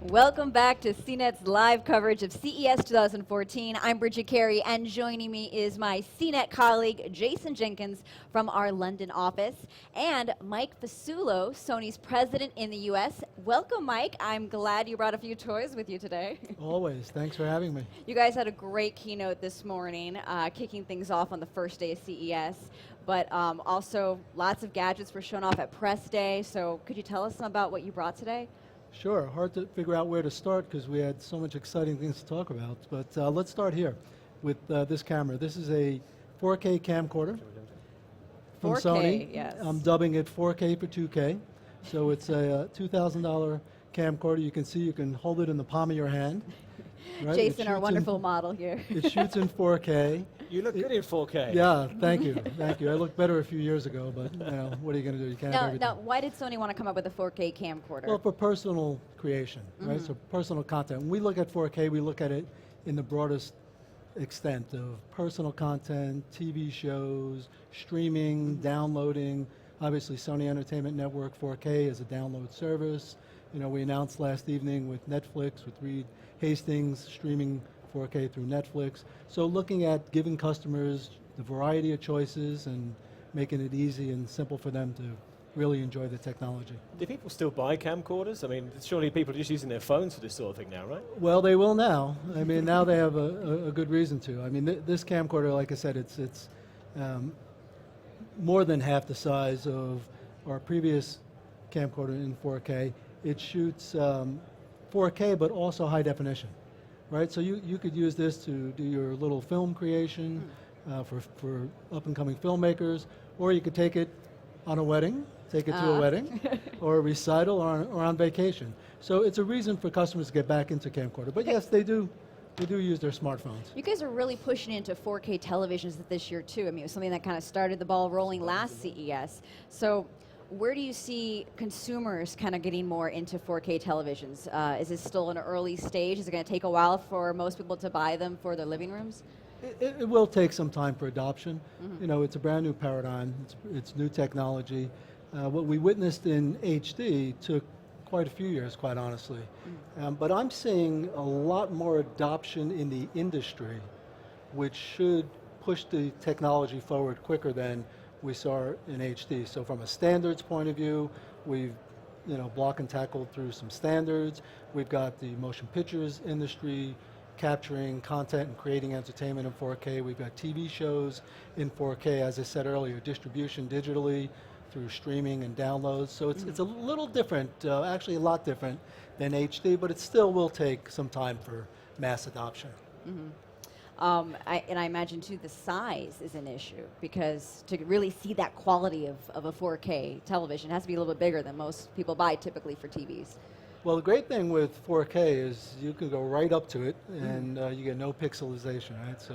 Welcome back to CNET's live coverage of CES 2014. I'm Bridget Carey, and joining me is my CNET colleague, Jason Jenkins, from our London office, and Mike Fasulo, Sony's president in the US. Welcome, Mike. I'm glad you brought a few toys with you today. Always. Thanks for having me. You guys had a great keynote this morning, kicking things off on the first day of CES, but also lots of gadgets were shown off at Press Day. So could you tell us about what you brought today? Sure. Hard to figure out where to start because we had so much exciting things to talk about. But let's start here with this camera. This is a 4K camcorder from 4K, Sony. yes. I'm dubbing it 4K for 2K. So it's a $2,000 camcorder. You can see you can hold it in the palm of your hand. Right? Jason, our wonderful model here. It shoots in 4K. You look good in 4K. Yeah, thank you, thank you. I looked better a few years ago, but you know, what are you going to do? You can't have everything. Now, why did Sony want to come up with a 4K camcorder? Well, for personal creation, right? So personal content. When we look at 4K, we look at it in the broadest extent of personal content, TV shows, streaming, downloading. Obviously, Sony Entertainment Network 4K is a download service. You know, we announced last evening with Netflix, with Reed Hastings, streaming 4K through Netflix. So looking at giving customers the variety of choices and making it easy and simple for them to really enjoy the technology. Do people still buy camcorders? I mean, surely people are just using their phones for this sort of thing now, right? Well, they will now. I mean, now they have a good reason to. I mean, this camcorder, like I said, it's more than half the size of our previous camcorder in 4K. It shoots 4K, but also high definition. Right, so you could use this to do your little film creation for up-and-coming filmmakers, or you could take it on a wedding, take it to a wedding, or a recital, or on vacation. So it's a reason for customers to get back into camcorder. But yes, they do use their smartphones. You guys are really pushing into 4K televisions this year too. I mean, it was something that kind of started the ball rolling last CES. So where do you see consumers kind of getting more into 4K televisions? Is this still an early stage? Is it going to take a while for most people to buy them for their living rooms? It will take some time for adoption. You know, it's a brand new paradigm. It's new technology. What we witnessed in HD took quite a few years, quite honestly. But I'm seeing a lot more adoption in the industry, which should push the technology forward quicker than we saw in HD. So from a standards point of view, we've block and tackled through some standards. We've got the motion pictures industry capturing content and creating entertainment in 4K. We've got TV shows in 4K, as I said earlier, distribution digitally through streaming and downloads. So it's a little different, actually a lot different than HD, but it still will take some time for mass adoption. And I imagine too the size is an issue, because to really see that quality of a 4K television, it has to be a little bit bigger than most people buy typically for TVs. Well, the great thing with 4K is you can go right up to it and you get no pixelization, right? So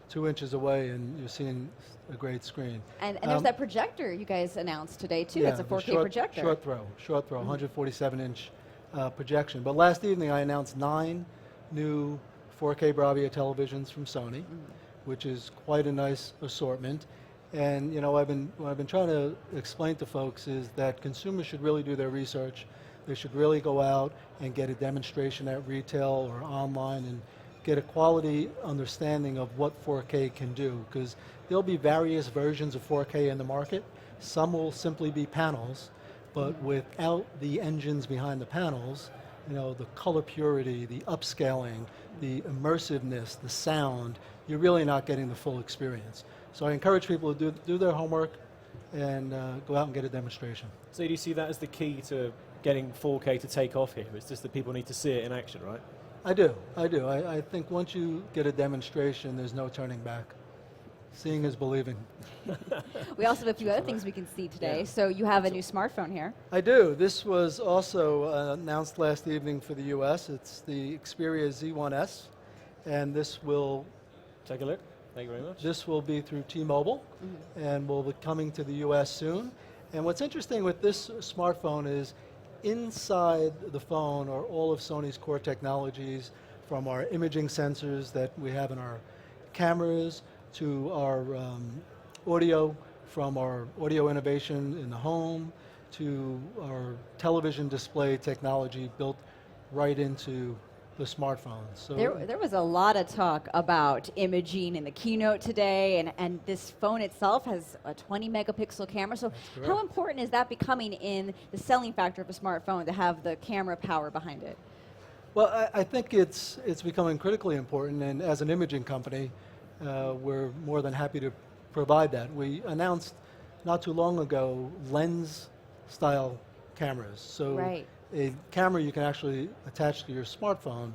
2 inches away and you're seeing a great screen. And there's that projector you guys announced today too. Yeah, it's a 4K projector. Short throw, 147-inch projection. But last evening I announced 9 new 4K Bravia televisions from Sony, which is quite a nice assortment. And you know, what I've been trying to explain to folks is that consumers should really do their research. They should really go out and get a demonstration at retail or online and get a quality understanding of what 4K can do, because there'll be various versions of 4K in the market. Some will simply be panels, but without the engines behind the panels, you know, the color purity, the upscaling, the immersiveness, the sound, you're really not getting the full experience. So I encourage people to do their homework and go out and get a demonstration. So do you see that as the key to getting 4K to take off here? It's just that people need to see it in action, right? I do. I think once you get a demonstration, there's no turning back. Seeing is believing. We also have a few other things we can see today. So you have a new smartphone here. I do. This was also announced last evening for the US. It's the Xperia Z1s, and this will... Take a look. Thank you very much. This will be through T-Mobile, and will be coming to the US soon. And what's interesting with this smartphone is inside the phone are all of Sony's core technologies, from our imaging sensors that we have in our cameras to our audio, from our audio innovation in the home to our television display technology built right into the smartphone. So There was a lot of talk about imaging in the keynote today, and this phone itself has a 20 megapixel camera. So correct. how important is that becoming in the selling factor of a smartphone to have the camera power behind it? Well, I think it's becoming critically important, and as an imaging company, we're more than happy to provide that. We announced not too long ago lens-style cameras. So Right. a camera you can actually attach to your smartphone,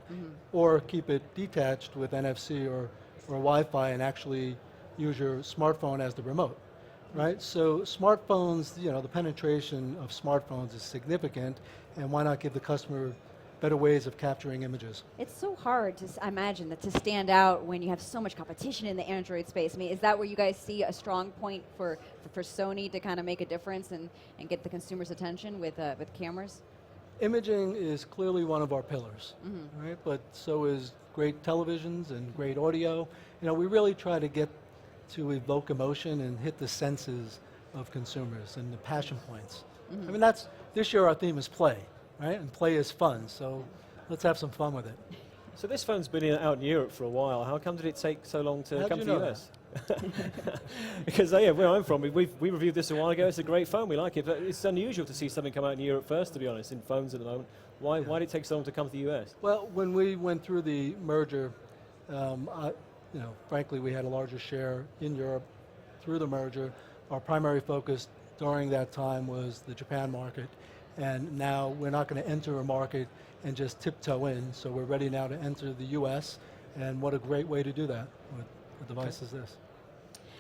or keep it detached with NFC or Wi-Fi and actually use your smartphone as the remote, right? So smartphones, the penetration of smartphones is significant, and why not give the customer better ways of capturing images? It's so hard to I imagine that to stand out when you have so much competition in the Android space. I mean, is that where you guys see a strong point for Sony to kind of make a difference and get the consumer's attention with cameras? Imaging is clearly one of our pillars, right? But so is great televisions and great audio. We really try to get to evoke emotion and hit the senses of consumers and the passion points. I mean, this year our theme is play, right? And play is fun, so let's have some fun with it. So this phone's been out in Europe for a while. How come did it take so long to How'd come you to the know US? Because where I'm from, we reviewed this a while ago. It's a great phone. We like it. But it's unusual to see something come out in Europe first, to be honest, in phones at the moment. Why did it take so long to come to the US? Well, when we went through the merger, frankly, we had a larger share in Europe through the merger. Our primary focus during that time was the Japan market, and now we're not going to enter a market and just tiptoe in, so we're ready now to enter the US, and what a great way to do that with a device as this.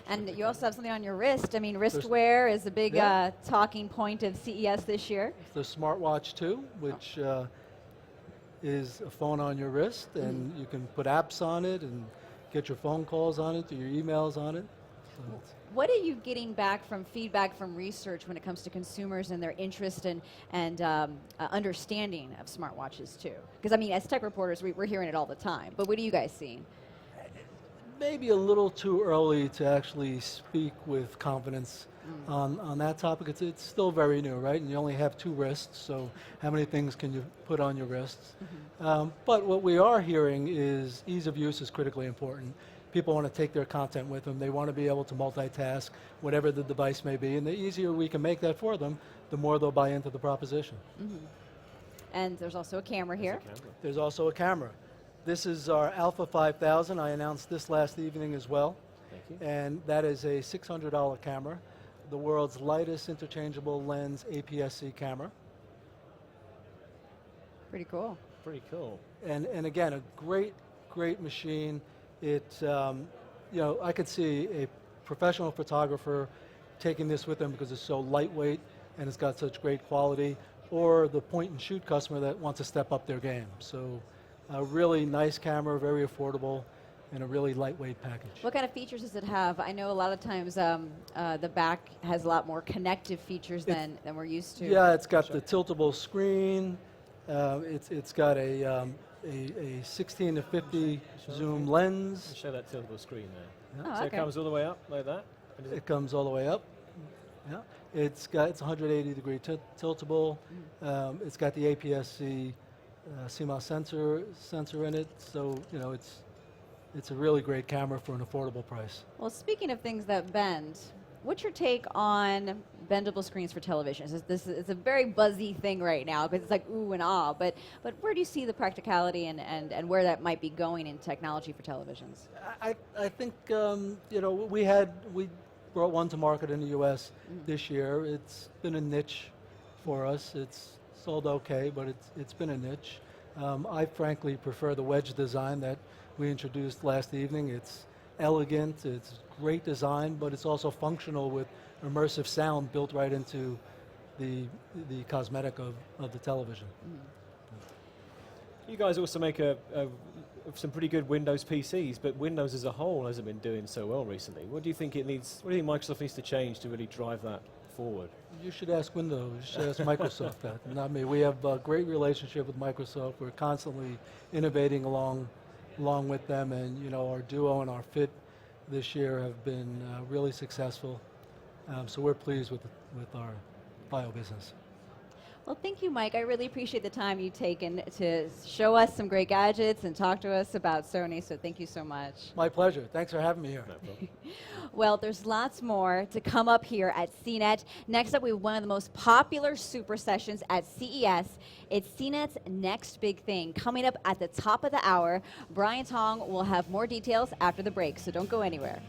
And you also have something on your wrist. I mean, wrist wear is a big Yeah. talking point of CES this year. The Smartwatch 2, which is a phone on your wrist, and you can put apps on it and get your phone calls on it, do your emails on it. So it's- What are you getting back from feedback from research when it comes to consumers and their interest and understanding of smartwatches too? Because I mean, as tech reporters, we're hearing it all the time. But what are you guys seeing? Maybe a little too early to actually speak with confidence on that topic. It's still very new, right? And you only have 2 wrists, so how many things can you put on your wrists? But what we are hearing is ease of use is critically important. People want to take their content with them. They want to be able to multitask, whatever the device may be. And the easier we can make that for them, the more they'll buy into the proposition. And there's also a camera here. There's also a camera. This is our Alpha 5000. I announced this last evening as well. Thank you. And that is a $600 camera, the world's lightest interchangeable lens APS-C camera. Pretty cool. Pretty cool. And again, a great machine. It, I could see a professional photographer taking this with them because it's so lightweight and it's got such great quality, or the point and shoot customer that wants to step up their game. So a really nice camera, very affordable, and a really lightweight package. What kind of features does it have? I know a lot of times the back has a lot more connective features than we're used to. Yeah, it's got the tiltable screen. It's got a 16 to 50 zoom lens. Show that tiltable screen there. Oh, So okay. it comes all the way up like that? It comes all the way up. Yeah, it's 180 degree tiltable. It's got the APS-C CMOS sensor in it, so it's a really great camera for an affordable price. Well, speaking of things that bend, what's your take on bendable screens for televisions? It's a very buzzy thing right now because it's like ooh and ah, but where do you see the practicality and where that might be going in technology for televisions? I think we brought one to market in the U.S. this year. It's been a niche for us. It's sold okay, but it's been a niche. I frankly prefer the wedge design that we introduced last evening. It's elegant, it's great design, but it's also functional with immersive sound built right into the cosmetic of the television. You guys also make some pretty good Windows PCs, but Windows as a whole hasn't been doing so well recently. What do you think Microsoft needs to change to really drive that forward? You should ask Windows, you should ask Microsoft that, not me. We have a great relationship with Microsoft. We're constantly innovating along with them, and our Duo and our Fit this year have been really successful. So we're pleased with our bio business. Well, thank you, Mike. I really appreciate the time you've taken to show us some great gadgets and talk to us about Sony, so thank you so much. My pleasure. Thanks for having me here. No problem. Well, there's lots more to come up here at CNET. Next up, we have one of the most popular super sessions at CES. It's CNET's next big thing. Coming up at the top of the hour, Brian Tong will have more details after the break, so don't go anywhere.